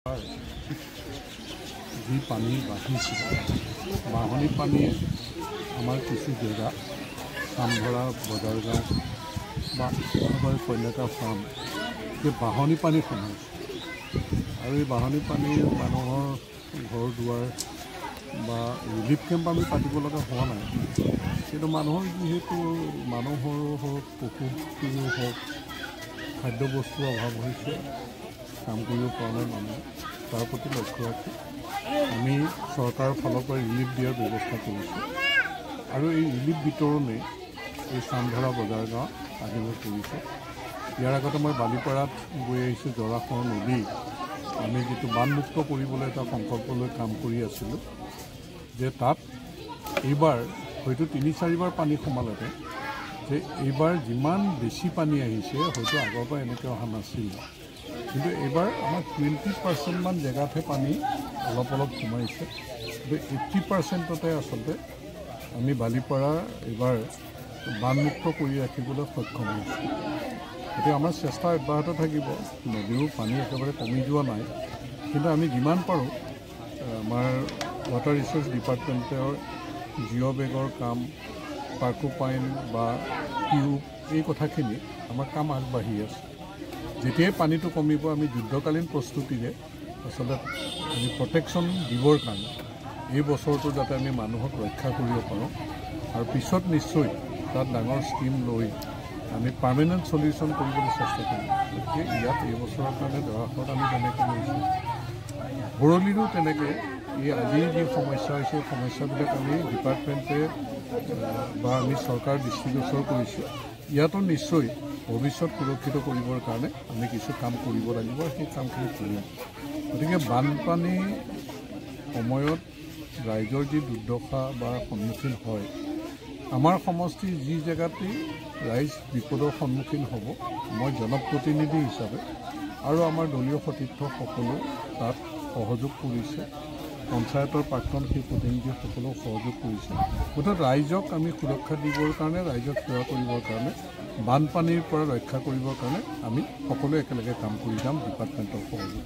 যি পানী বাঢ়িছিল বাঢ়নি পানীয়ে আমাৰ কিছু জেগা চামধৰা বজাৰগাঁও বা আমাৰ কন্যাকা ফাৰ্ম এই বাঢ়নি পানী সোমাইছে আৰু এই বাঢ়নি পানী মানুহৰ ঘৰ দুৱাৰ বা ৰিলিফ কেম্প আমি পাতিব লগা হোৱা নাই কিন্তু মানুহৰ যিহেতু মানুহৰো হওক পশুৰো হওক খাদ্য বস্তুৰ অভাৱ হৈছে কাম কৰিব পৰা নাই মানুহ তাৰ প্ৰতি লক্ষ্য ৰাখি আমি চৰকাৰৰ ফালৰ পৰা ৰিলিফ দিয়াৰ ব্যৱস্থা কৰিছোঁ আৰু এই ৰিলিফ বিতৰণে এই চামধৰা বজাৰ গাঁৱত আহিব কৰিছোঁ। ইয়াৰ আগতে মই বালিপাৰাত গৈ আহিছোঁ জৰাশৰ নদী আমি যিটো বানমুক্ত কৰিবলৈ এটা সংকল্প লৈ কাম কৰি আছিলোঁ যে তাত এইবাৰ হয়তো ৩-৪বাৰ পানী সোমালতে যে এইবাৰ যিমান বেছি পানী আহিছে হয়তো আগৰ পৰা এনেকৈ অহা নাছিল কিন্তু এইবাৰ আমাৰ 20% জেগাতহে পানী অলপ অলপ সোমাইছে কিন্তু 80%তে আচলতে আমি বালিপাৰা এইবাৰ বানমুক্ত কৰি ৰাখিবলৈ সক্ষম হৈছোঁ। গতিকে আমাৰ চেষ্টা অব্যাহত থাকিব। নদীৰো পানী একেবাৰে কমি যোৱা নাই কিন্তু আমি যিমান পাৰোঁ আমাৰ ৱাটাৰ ৰিচোৰ্চ ডিপাৰ্টমেণ্টৰ জিঅ' বেগৰ কাম পাৰ্কোপাইন বা টিউব এই কথাখিনি আমাৰ কাম আগবাঢ়ি আছে। যেতিয়াই পানীটো কমিব আমি যুদ্ধকালীন প্ৰস্তুতিৰে আচলতে আমি প্ৰটেকশ্যন দিবৰ কাৰণে এই বছৰটো যাতে আমি মানুহক ৰক্ষা কৰিব পাৰোঁ আৰু পিছত নিশ্চয় তাত ডাঙৰ স্কিম লৈ আমি পাৰ্মানেণ্ট চলিউশ্যন কৰিবলৈ চেষ্টা কৰিম। গতিকে ইয়াত এই বছৰৰ কাৰণে জৰাশত আমি তেনেকৈ লৈছোঁ বৰলীৰো তেনেকৈ এই আজিৰ যি সমস্যা হৈছে সমস্যাবিলাক আমি ডিপাৰ্টমেণ্টে বা আমি চৰকাৰ দৃষ্টিগোচৰ কৰিছোঁ ইয়াতো নিশ্চয় ভৱিষ্যত সুৰক্ষিত কৰিবৰ কাৰণে আমি কিছু কাম কৰিব লাগিব আৰু সেই কামখিনি কৰিম। গতিকে বানপানী সময়ত ৰাইজৰ যি দুৰ্দশা বা সন্মুখীন হয় আমাৰ সমষ্টিৰ যি জেগাতেই ৰাইজ বিপদৰ সন্মুখীন হ'ব মই জনপ্ৰতিনিধি হিচাপে আৰু আমাৰ দলীয় সতীৰ্থসকলো তাত সহযোগ কৰিছে পঞ্চায়তৰ প্ৰাক্তন সেই প্ৰতিনিধিসকলেও সহযোগ কৰিছে। গতিকে ৰাইজক আমি সুৰক্ষা দিবৰ কাৰণে ৰাইজক সেৱা কৰিবৰ কাৰণে বানপানীৰ পৰা ৰক্ষা কৰিবৰ কাৰণে আমি সকলোৱে একেলগে কাম কৰি যাম ডিপাৰ্টমেণ্টৰ সহযোগ।